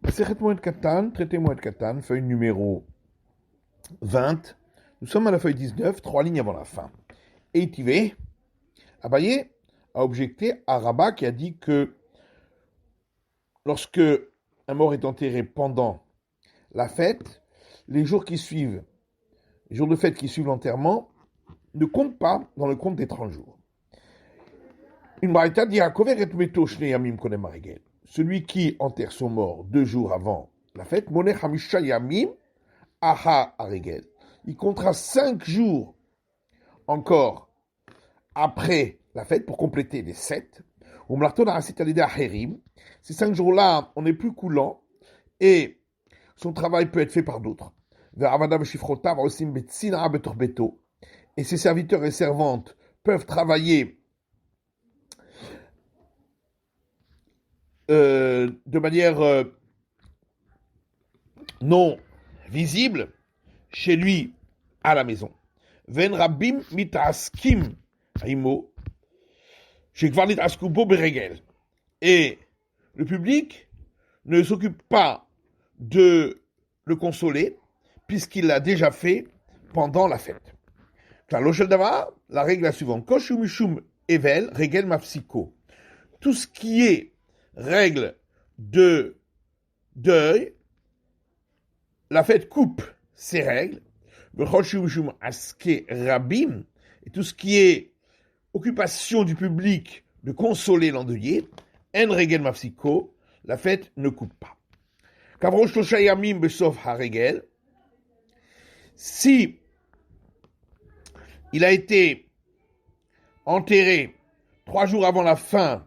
Masechet Moed Katan, traité Moed Katan, feuille numéro 20. Nous sommes à la feuille 19, 3 lignes avant la fin. Et Tivé, Abaye a objecté à Rabat qui a dit que lorsque un mort est enterré pendant la fête, les jours qui suivent, les jours de fête qui suivent l'enterrement, ne comptent pas dans le compte des 30 jours. Une braïta dit celui qui enterre son mort 2 jours avant la fête, Moner Hamisha Yamim Aha Aregel. Il comptera 5 jours encore après la fête pour compléter les 7. Ces 5 jours-là, on est plus coulant et son travail peut être fait par d'autres. Et ses serviteurs et servantes peuvent travailler de manière non visible chez lui à la maison. Ven rabim mitaskim aimo shekvarlit askubo beregel. Et le public ne s'occupe pas de le consoler puisqu'il l'a déjà fait pendant la fête. La règle la suivante. Koshumishum evel regel mafsiko. Tout ce qui est règle de deuil, la fête coupe ces règles. Et tout ce qui est occupation du public de consoler l'endeuillé, en regel mafsiko, la fête ne coupe pas. Si il a été enterré 3 jours avant la fin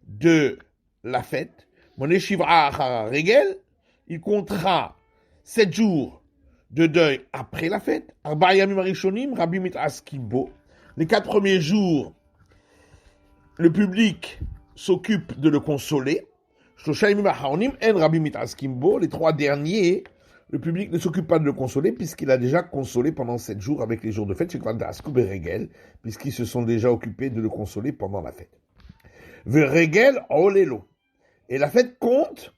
de la fête, il comptera 7 jours de deuil après la fête. Les 4 premiers jours, le public s'occupe de le consoler. Les 3 derniers, le public ne s'occupe pas de le consoler puisqu'il a déjà consolé pendant 7 jours avec les jours de fête, puisqu'ils se sont déjà occupés de le consoler pendant la fête. Et la fête compte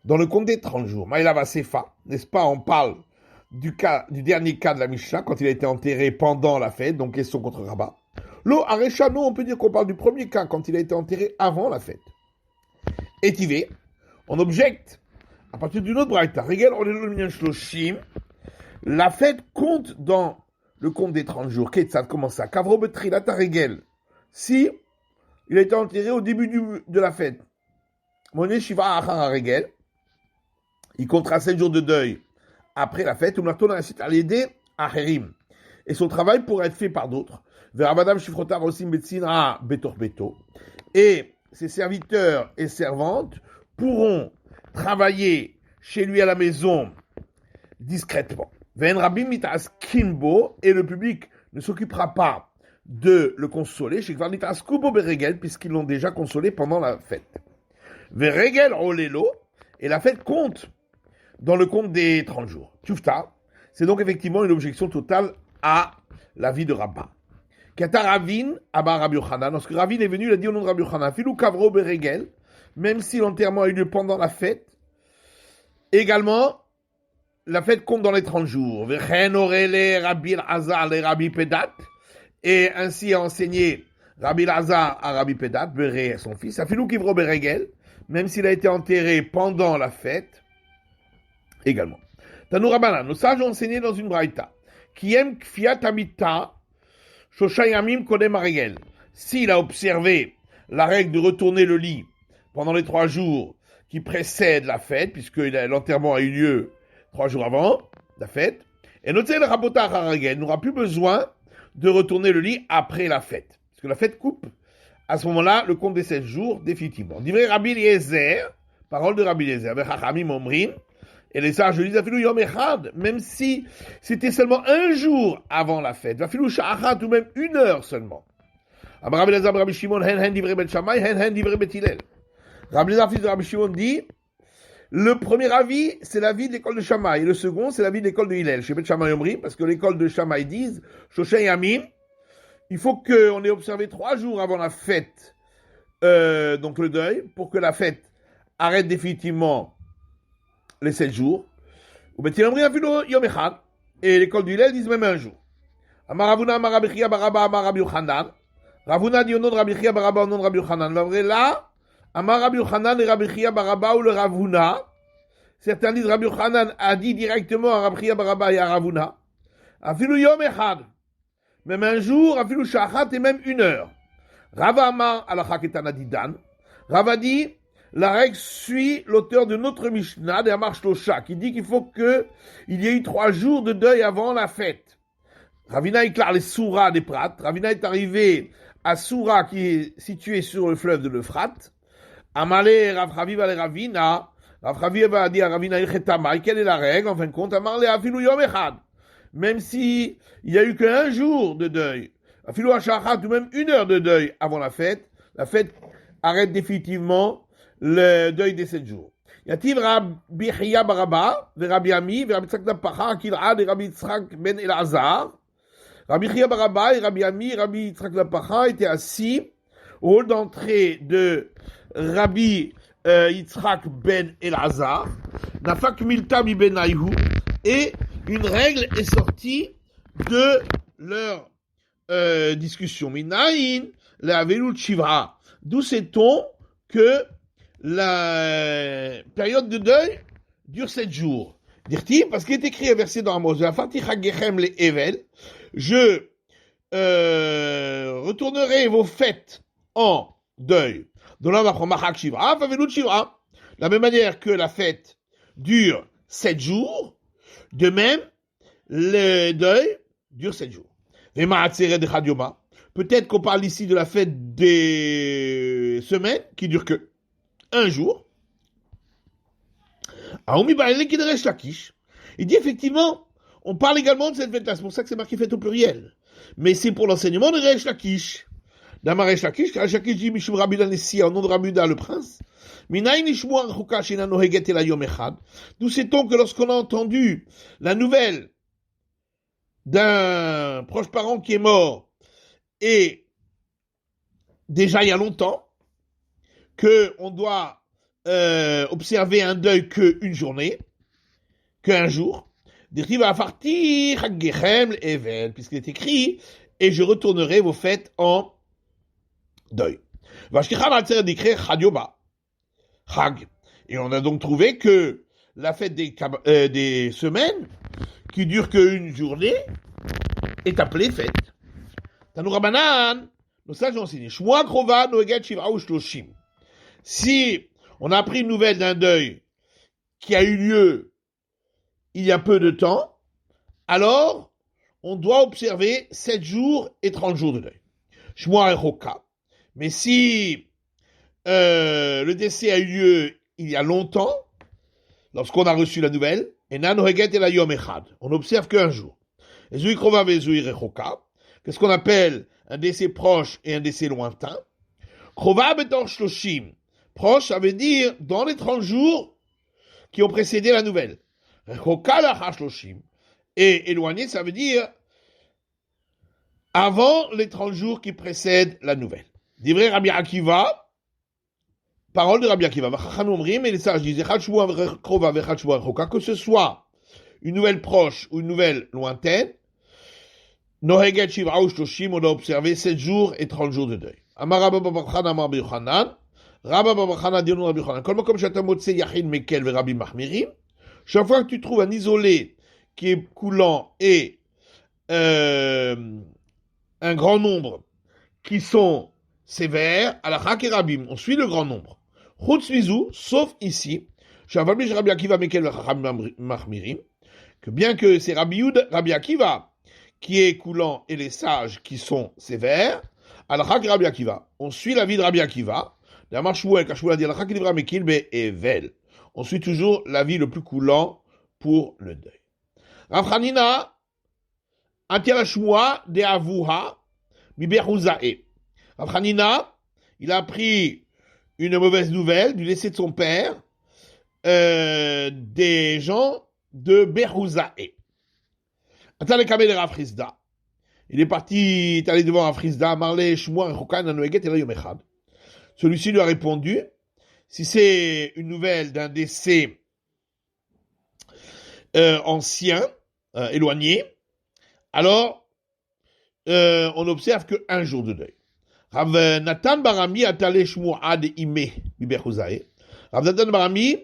dans le compte des 30 jours. Maïlava Sefa, n'est-ce pas, on parle du dernier cas de la Mishnah, quand il a été enterré pendant la fête, donc question contre Rabat. Lo Areshano, on peut dire qu'on parle du premier cas, quand il a été enterré avant la fête. Et Tivé, on objecte, à partir d'une autre braïta, la fête compte dans le compte des 30 jours. Ketsad, comment ça? Kavro betrilata regel. Si il a été enterré au début de la fête, Moné Shiva Achar regel, il comptera 7 jours de deuil après la fête, et son travail pourra être fait par d'autres. Et ses serviteurs et servantes pourront travailler chez lui à la maison discrètement. Et le public ne s'occupera pas de le consoler, puisqu'ils l'ont déjà consolé pendant la fête. Et la fête compte dans le compte des 30 jours. Tchoufta, c'est donc effectivement une objection totale à l'avis de Rabat. Kata Ravin, Abba Rabbi Yochanan, lorsque Ravin est venu, il a dit au nom de Rabbi Yochanan, Filou Kavro Beregel, même si l'enterrement a eu lieu pendant la fête, également, la fête compte dans les 30 jours. Vechen Orele Rabbi Azar le Rabbi Pedat, et ainsi a enseigné Rabbi Azar à Rabbi Pedat, Bere son fils, Filou Kavro Beregel, même s'il a été enterré pendant la fête, également. Tanou Rabbanan, nos sages ont enseigné dans une braïta, qui aime Kfiat Amita, Shoshayamim Kodem Aregel. S'il a observé la règle de retourner le lit pendant les 3 jours qui précèdent la fête, puisque l'enterrement a eu lieu 3 jours avant la fête, et noter le Rabota Aregel n'aura plus besoin de retourner le lit après la fête, parce que la fête coupe à ce moment-là le compte des 7 jours définitivement. Divrei Rabbi Eliezer, parole de Rabbi Eliezer, Vechachamim Omrim, et les sages disent, même si c'était seulement 1 jour avant la fête, ou même 1 heure seulement. Rabbi Elazar, Rabbi Shimon, Rabbi Elazar, fils de Rabbi Shimon, dit, le premier avis, c'est l'avis de l'école de Shammai, et le second, c'est l'avis de l'école de Hillel. Chez Bet Shammai Omri, parce que l'école de Shammai disent, Shoshen Yamim, il faut qu'on ait observé 3 jours avant la fête, donc le deuil, pour que la fête arrête définitivement les 7 jours. Ou Beth Hillel omrim afilo yom echad. Et l'école du Hillel disent même un jour. Amar Ravuna, Amar Rabbi Chia bar Abba, Amar Rabbi Yochanan. Ravuna dit au nom de Rabbi Chia bar Abba, au nom de Rabbi Yochanan. Mais là, Amar Rabbi Yochanan et Rabbi Chia bar Abba ou le Ravuna. Certains disent Rabbi Yochanan a dit directement à Rabbi Chia bar Abba et à Ravuna. Afilo yom echad. Même un jour, afilo shachat et même 1 heure. Rava Amar alakha ketana didan. Rava dit, la règle suit l'auteur de notre Mishnah, de Amar Shlosha, qui dit qu'il faut qu'il y ait eu 3 jours de deuil avant la fête. Ravina éclaire les Soura des Prat. Ravina est arrivé à Soura, qui est situé sur le fleuve de l'Euphrate. Amalé Rav Chaviv ale Ravina. Rav Chaviv a dit à Ravina Ilchetama, quelle est la règle? En fin de compte, Amarle afilu yom echad. Même si il y a eu qu'un jour de deuil, afilu hashachat, ou même 1 heure de deuil avant la fête arrête définitivement le deuil des 7 jours. Yativ Rabbi Chia bar Abba, Rabbi Ami, Rabbi Tzak Napacha, Kil'ad et Rabbi Yitzchak ben Elazar. Rabbi Chia bar Abba et Rabbi Ami, Rabbi Yitzchak Napacha étaient assis au hall d'entrée de Rabbi Yitzchak ben Elazar. Nafak Milta mi ben Ayhu. Et une règle est sortie de leur discussion. Minaïn, la Velut Shivra. D'où sait-on que la période de deuil dure 7 jours. Dire-t-il, parce qu'il est écrit un verset dans Amos, je retournerai vos fêtes en deuil. De la même manière que la fête dure 7 jours, de même, le deuil dure 7 jours. Peut-être qu'on parle ici de la fête des semaines, qui dure que 1 jour. Il dit effectivement, on parle également de cette fête-là, c'est pour ça que c'est marqué fête au pluriel. Mais c'est pour l'enseignement de Resh Lakish. D'Amar Resh Lakish, car Resh Lakish dit Mishum Rabbi Nessia, au nom de Rabbi le prince. D'où sait-on que lorsqu'on a entendu la nouvelle d'un proche parent qui est mort, et déjà il y a longtemps, qu'on doit observer un deuil qu'une journée, qu'un jour, puisqu'il est écrit, et je retournerai vos fêtes en deuil. Et on a donc trouvé que la fête des semaines, qui dure qu'une journée, est appelée fête. Tanu Rabanan, nos sages ont enseigné. Shmua krova noeget shivra ou shloshim. Si on a appris une nouvelle d'un deuil qui a eu lieu il y a peu de temps, alors on doit observer 7 jours et 30 jours de deuil. Shmua rechoka. Mais si le décès a eu lieu il y a longtemps, lorsqu'on a reçu la nouvelle, on n'observe qu'un jour. Qu'est-ce qu'on appelle un décès proche et un décès lointain? Proche, ça veut dire dans les 30 jours qui ont précédé la nouvelle. Et éloigné, ça veut dire avant les 30 jours qui précèdent la nouvelle. Divrei Rabbi Akiva, parole de Rabbi Akiva. Et les sages disent que ce soit une nouvelle proche ou une nouvelle lointaine, on doit observer 7 jours et 30 jours de deuil. Amar Rabba bar Chana, Amar Rabbi Yochanan. Rabba bar Chana dit au nom de Rabbi Yochanan. Comme j'attends Motse Yachin Mekel ve Rabbi Mahmirim. Chaque fois que tu trouves un isolé qui est coulant et un grand nombre qui sont sévères, à la Chak et Rabim, on suit le grand nombre. Chutz mizou, sauf ici, Shavalmish Rabbi Akiva Mekel ve Rabbi Mahmirim, que bien que c'est Rabbi Akiva qui est coulant et les sages qui sont sévères, Alachak et Rabbi Akiva. On suit la vie de Rabbi Akiva. On suit toujours la vie le plus coulant pour le deuil. Rav Chanina, Atia Shmua de Avuha, mi Bechuzae. Rav Chanina, il a appris une mauvaise nouvelle du décès de son père, des gens de Bechuzae. Il est parti, est allé devant Rav Chizda, Marle, Shmua, Chokan, Anoeget, et Yom Echad. Celui-ci lui a répondu, si c'est une nouvelle d'un décès ancien, éloigné, alors on observe qu'un jour de deuil. Rav Nathan Barami a talé Shmu'ad Ime Biberhuzae. Rav Nathan Barami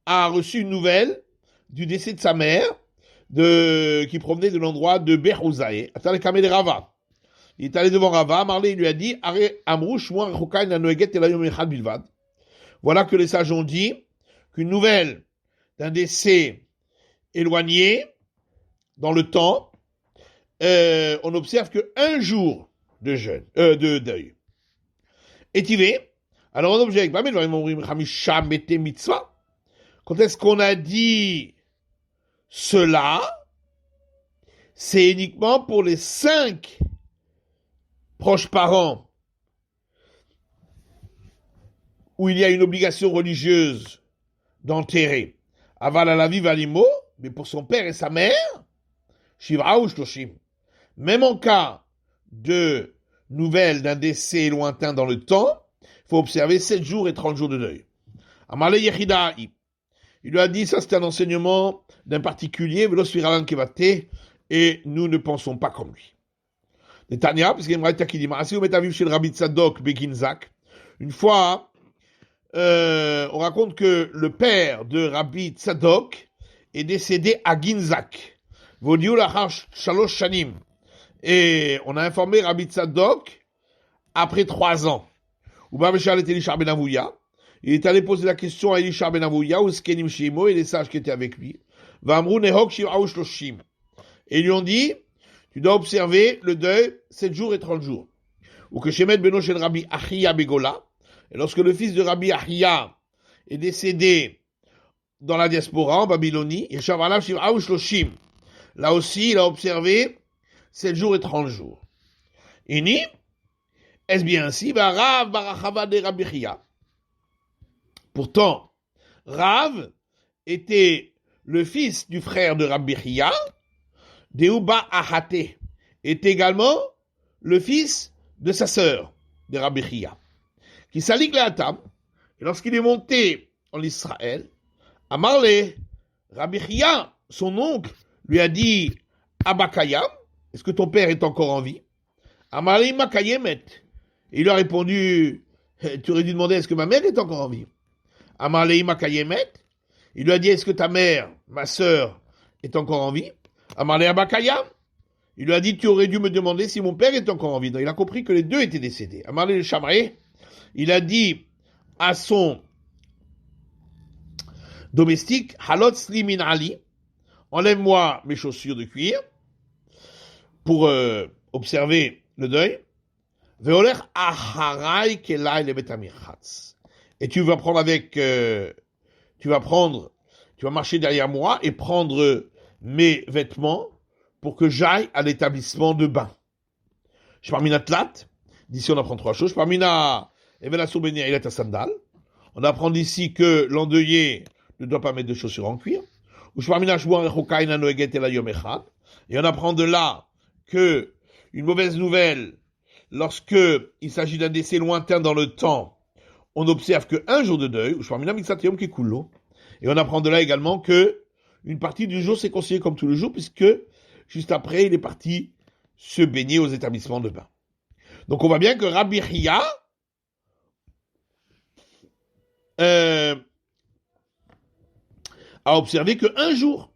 a reçu une nouvelle du décès de sa mère, qui provenait de l'endroit de Berhuzae. Atale Kameh de Rava. Il est allé devant Rava, Marley il lui a dit, Amrou Shmu'ad Rechokai Nanoeget Elayom Echad Bilvad. Voilà que les sages ont dit qu'une nouvelle d'un décès éloigné dans le temps, on observe qu'un jour de jeûne, de deuil. Étivé, alors on objecte, quand est-ce qu'on a dit cela? C'est uniquement pour les 5 proches parents où il y a une obligation religieuse d'enterrer. Aval à la vie valimo, mais pour son père et sa mère, Shivra ou Shloshim. Même en cas de nouvelle d'un décès lointain dans le temps, il faut observer 7 jours et 30 jours de deuil. Amale Yechida'i. Il lui a dit, ça c'est un enseignement d'un particulier, et nous ne pensons pas comme lui. Netanya, parce qu'il y a une raïta qui dit, chez le Rabbi Tzadok Beginzak, une fois, on raconte que le père de Rabbi Tzadok est décédé à Ginzak. Et on a informé Rabbi Tzadok après 3 ans. Il est allé poser la question à Elisha ben Avouya, ou Skenim Shimo, et les sages qui étaient avec lui. Et ils lui ont dit, tu dois observer le deuil 7 jours et 30 jours. Ou que Shemet beno shel Rabbi Achia Begola, et lorsque le fils de Rabbi Achia est décédé dans la diaspora, en Babylonie, là aussi, il a observé 7 jours et 30 jours. Ini, est-ce bien ainsi? Rav barachava de Rabbi Achia. Pourtant, Rav était le fils du frère de Rabbi Achia, Deuba Ahate, est également le fils de sa sœur, de Rabbi Achia, qui salik la Atam, et lorsqu'il est monté en Israël, Amarle, Rabbi Achia, son oncle, lui a dit, Abakayam, est-ce que ton père est encore en vie? Amarle Makayemet, et il lui a répondu, tu aurais dû demander, est-ce que ma mère est encore en vie? Amarle Makayemet, il lui a dit, est-ce que ta mère, ma sœur, est encore en vie? Amarle Abakayam, il lui a dit, tu aurais dû me demander si mon père est encore en vie. Donc il a compris que les deux étaient décédés. Amarle le Shamré, il a dit à son domestique, Halot Slimin Ali, enlève-moi mes chaussures de cuir pour observer le deuil. Veoler Aharai Kelai le Betamirchatz. Et tu vas marcher derrière moi et prendre mes vêtements pour que j'aille à l'établissement de bain. Shparmina Tlat, d'ici on apprend 3 choses. Shparmina Evela Soubenia, il est à sandal. On apprend d'ici que l'endeuillé ne doit pas mettre de chaussures en cuir. Et on apprend de là que une mauvaise nouvelle, lorsque il s'agit d'un décès lointain dans le temps, on observe qu'un jour de deuil, et on apprend de là également que une partie du jour c'est considéré comme tout le jour, puisque juste après il est parti se baigner aux établissements de bain. Donc on voit bien que Rabbi Achia a observé qu'un jour.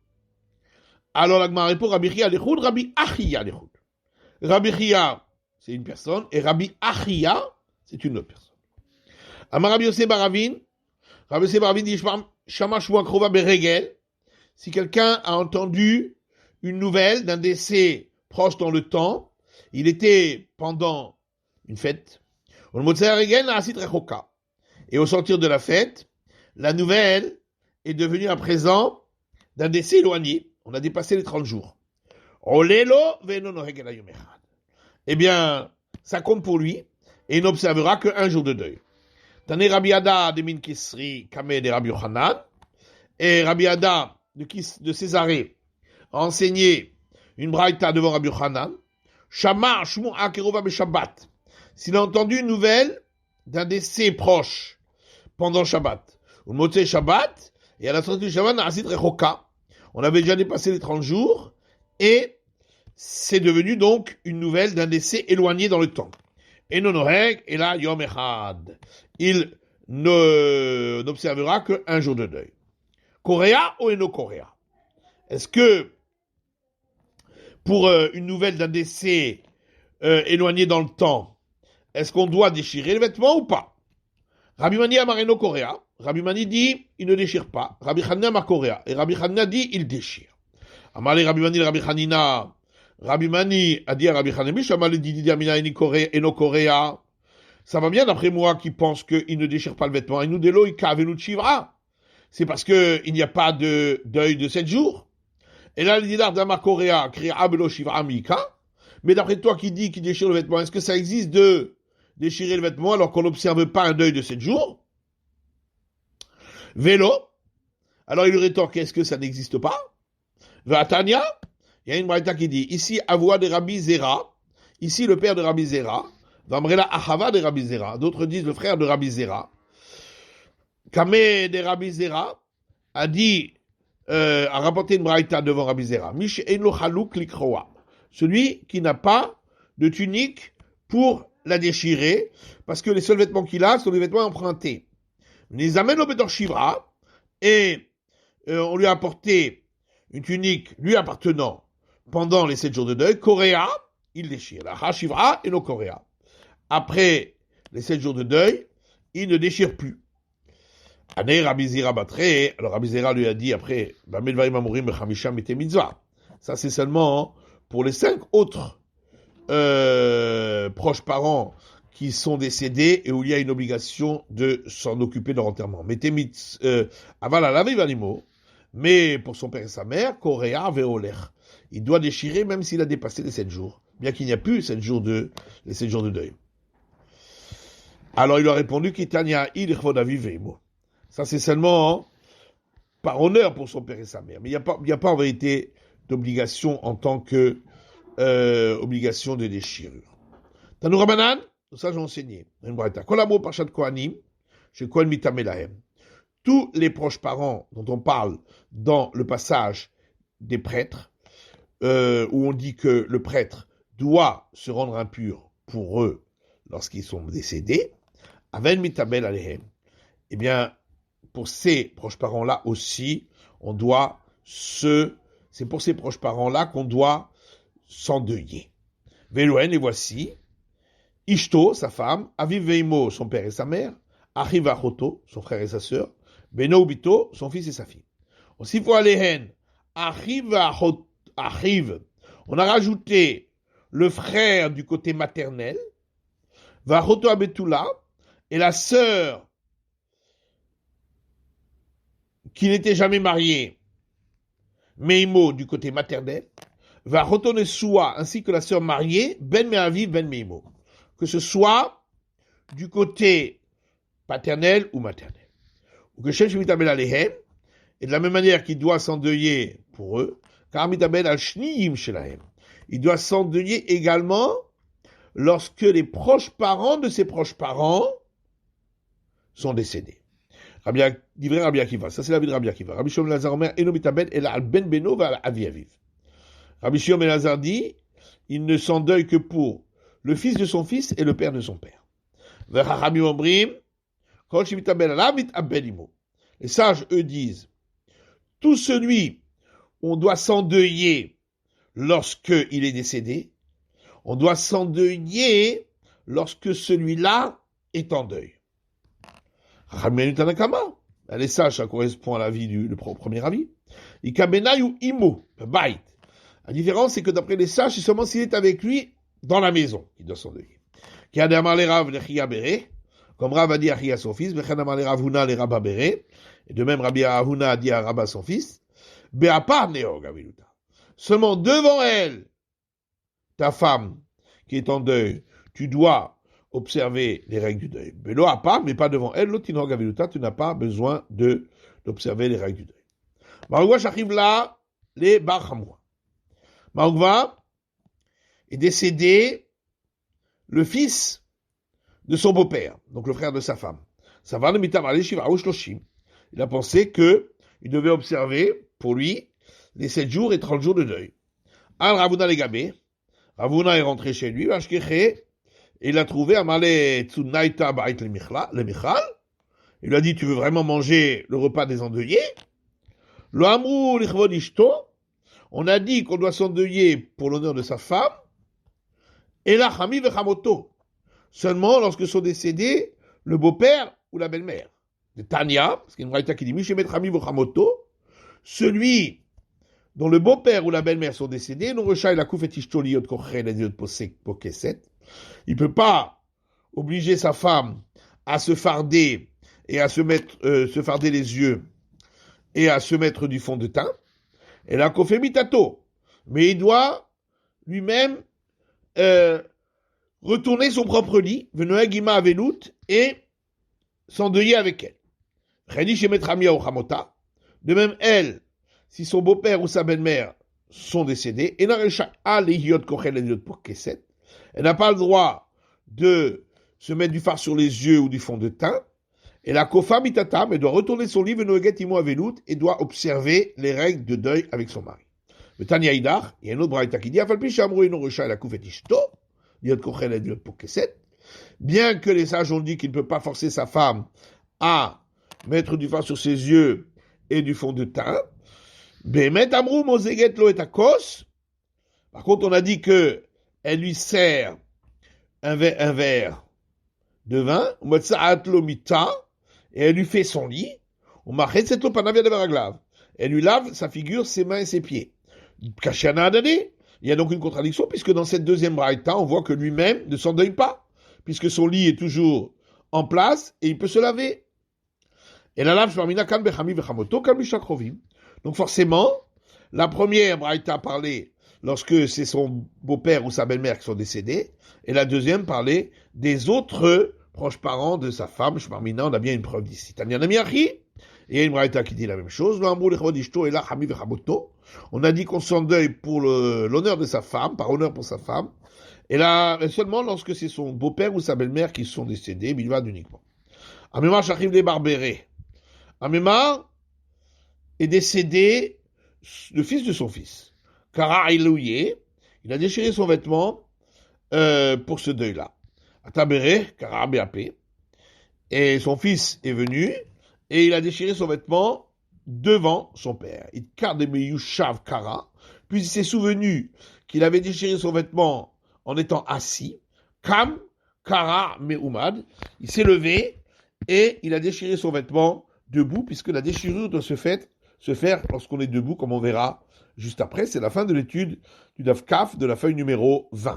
Alors la Gemara répond Rabbi Achia l'Echoud, Rabbi Achia l'Echoud. Rabbi Achia c'est une personne et Rabbi Achia c'est une autre personne. Amar Rabbi Yosef Baravin, Rabbi Yosef Baravin dit Shama Shua Krova Beregel. Si quelqu'un a entendu une nouvelle d'un décès proche dans le temps, il était pendant une fête. Et au sortir de la fête, la nouvelle est devenue à présent d'un décès éloigné. On a dépassé les 30 jours. Eh bien, ça compte pour lui et il n'observera qu'un jour de deuil. Tane Rabbi Ada de Min Kisri Kameh de Rabbi Yochanan, et Rabbi Ada de Césarée a enseigné une braïta devant Rabbi Yochanan. Shamar Shmu'a Kerova Beshabbat. S'il a entendu une nouvelle d'un décès proche pendant Shabbat, ou le Motzei Shabbat, et à la sortie du Shabbat, Na'asit Rechoka, On avait déjà dépassé les 30 jours, et c'est devenu donc une nouvelle d'un décès éloigné dans le temps. Et nonoheg, et là, yom echad. Il n'observera qu'un jour de deuil. Korea ou eno Korea? Est-ce que, pour une nouvelle d'un décès éloigné dans le temps, est-ce qu'on doit déchirer le vêtement ou pas? Rabbi Mani Amareno Korea. Rabbi Mani dit, il ne déchire pas. Rabbi Hanina Amar Korea. Et Rabbi Hanina dit, il déchire. Amaré Rabbi Mani, Rabbi Hanina. Rabbi Mani a dit à Rabbi Hanina, Shamale Didi Amina Eno Korea. Ça va bien d'après moi qui pense qu'il ne déchire pas le vêtement. Et nous délo, il kavenu chivra. C'est parce que il n'y a pas de deuil de 7 jours. Et là, le dinar d'Amar Korea, créé Abelo Shivra Mika. Mais d'après toi qui dit qu'il déchire le vêtement, est-ce que ça existe de déchirer le vêtement alors qu'on n'observe pas un deuil de 7 jours? Vélo. Alors il lui rétorque, est-ce que ça n'existe pas? Vatania. Il y a une braïta qui dit, ici, Avoua de Rabbi Zera. Ici, le père de Rabbi Zera. Vamrela Ahava de Rabbi Zera. D'autres disent le frère de Rabbi Zera. Kameh de Rabbi Zera a dit, a rapporté une braïta devant Rabbi Zera. Mish Eno Chalouk Likroa. Celui qui n'a pas de tunique pour la déchirer, parce que les seuls vêtements qu'il a sont des vêtements empruntés. Les amène au Bedor Shivra, et on lui a apporté une tunique lui appartenant pendant les 7 jours de deuil. Korea, il déchire. La Hashivra et no Korea. Après les 7 jours de deuil, il ne déchire plus. Ané Rabbi Zera Batre, alors Rabbi Zera lui a dit après, ça c'est seulement pour les 5 autres proches parents qui sont décédés et où il y a une obligation de s'en occuper de leur enterrement. Mais pour son père et sa mère, Korea veoler. Il doit déchirer même s'il a dépassé les 7 jours, bien qu'il n'y a plus les 7 jours de deuil. Alors il a répondu Kitania il ça c'est seulement par honneur pour son père et sa mère. Mais il n'y a pas en vérité d'obligation en tant que obligation de déchirure. Tanou Rabanan, ça j'ai enseigné. Kolamo Pachat Kohanim, chez Kohen Mitamelahem. Tous les proches parents dont on parle dans le passage des prêtres, où on dit que le prêtre doit se rendre impur pour eux lorsqu'ils sont décédés, Aven Mitamel Alehem. Eh bien, pour ces proches parents-là aussi, c'est pour ces proches parents-là qu'on doit s'endeuiller. Veloen, et voici, Ishto, sa femme, Aviv Veimo, son père et sa mère, Achiv Achoto, son frère et sa sœur, Beno Ubito, son fils et sa fille. Aussi pour Alehen, Achiv, on a rajouté le frère du côté maternel, Vachoto Abetula, et la sœur qui n'était jamais mariée, Meimo du côté maternel, va retourner Soua ainsi que la sœur mariée, Ben Meaviv, Ben Meimo. Que ce soit du côté paternel ou maternel. Ou que Shem Shemitabel Alehem, et de la même manière qu'il doit s'endeuiller pour eux, car Mitabel al Shniyim Shelahem. Il doit s'endeuiller également lorsque les proches parents de ses proches parents sont décédés. Rabbi Akiva, ça c'est la vie de Rabbi Akiva. Rabbi Shimon ben Elazar Omer, Eno mitabel ela al ben beno va al avi aviv. Rabbi Shimon ben Elazar dit, il ne s'endeuille que pour le fils de son fils et le père de son père. V'chachamim omrim, kol shemitabel alav mitabel imo. Les sages, eux, disent, tout celui on doit s'endeuiller lorsque il est décédé, on doit s'endeuiller lorsque celui-là est en deuil. Les sages, ça correspond à la vie du premier avis. La différence, c'est que d'après les sages, c'est seulement s'il est avec lui dans la maison qu'il doit s'endeuiller. Comme Rav a dit à Chia son fils, et de même Rabbi Ahuna a dit à Rabba son fils, seulement devant elle, ta femme qui est en deuil, tu dois observer les règles du deuil. Belo à part, mais pas devant elle, l'otinor gaviluta, tu n'as pas besoin d'observer les règles du deuil. Marugva j'arrive là, les Barhamwa. Marugva est décédé le fils de son beau-père, donc le frère de sa femme. Il a pensé que il devait observer pour lui les 7 jours et 30 jours de deuil. Al Ravuna Legabé, Ravuna est rentré chez lui, et il a trouvé Amalé Tsunaita Bait le Michal. Il lui a dit, tu veux vraiment manger le repas des endeuillés? Lo Amrou Lichvod Ishto, on a dit qu'on doit s'endeuiller pour l'honneur de sa femme, et la Chami Vechamoto, seulement lorsque sont décédés le beau-père ou la belle-mère. De Tanya, parce qu'il y a une braïta qui dit, Mishemet Chami Vechamoto, celui dont le beau-père ou la belle-mère sont décédés, non rechaï la kouf et ishto liot kochel et liot pokeset. Il peut pas obliger sa femme à se farder et à se mettre, se farder les yeux et à se mettre du fond de teint. Et la kofé mitato. Mais il doit lui-même, retourner son propre lit, venoeg ima avelut, et s'endeuiller avec elle. Chedi shemet ramia ou chamota. De même, elle, si son beau-père ou sa belle-mère sont décédés, elle n'a pas le droit de se mettre du fard sur les yeux ou du fond de teint. Et la kofa mitatam, elle doit retourner son livre et doit observer les règles de deuil avec son mari. Le Tanya Idar, il y a un autre braïta qui dit, bien que les sages ont dit qu'il ne peut pas forcer sa femme à mettre du fard sur ses yeux et du fond de teint, par contre, on a dit que elle lui sert un verre de vin, et elle lui fait son lit, elle lui lave sa figure, ses mains et ses pieds. Il y a donc une contradiction, puisque dans cette deuxième braïta, on voit que lui-même ne s'endeuille pas, puisque son lit est toujours en place, et il peut se laver. Et la lave donc forcément, la première braïta parlait lorsque c'est son beau-père ou sa belle-mère qui sont décédés, et la deuxième parlait des autres proches parents de sa femme. Shmarmina, on a bien une preuve d'ici. Tanya Namiachi, et il y a une braïta qui dit la même chose. On a dit qu'on s'endeuille pour l'honneur de sa femme, par honneur pour sa femme, et là, seulement lorsque c'est son beau-père ou sa belle-mère qui sont décédés, Bilvad uniquement. Amemar Shachim les Barbérés. Amemar est décédé le fils de son fils. Kara Ilouye, il a déchiré son vêtement pour ce deuil-là. Atabere, Kara Beapé, et son fils est venu et il a déchiré son vêtement devant son père. Il karde Meyushav Kara, puis il s'est souvenu qu'il avait déchiré son vêtement en étant assis. Kam Kara Meumad, il s'est levé et il a déchiré son vêtement debout, puisque la déchirure doit se faire lorsqu'on est debout, comme on verra juste après. C'est la fin de l'étude du Daf Kaf de la feuille numéro 20.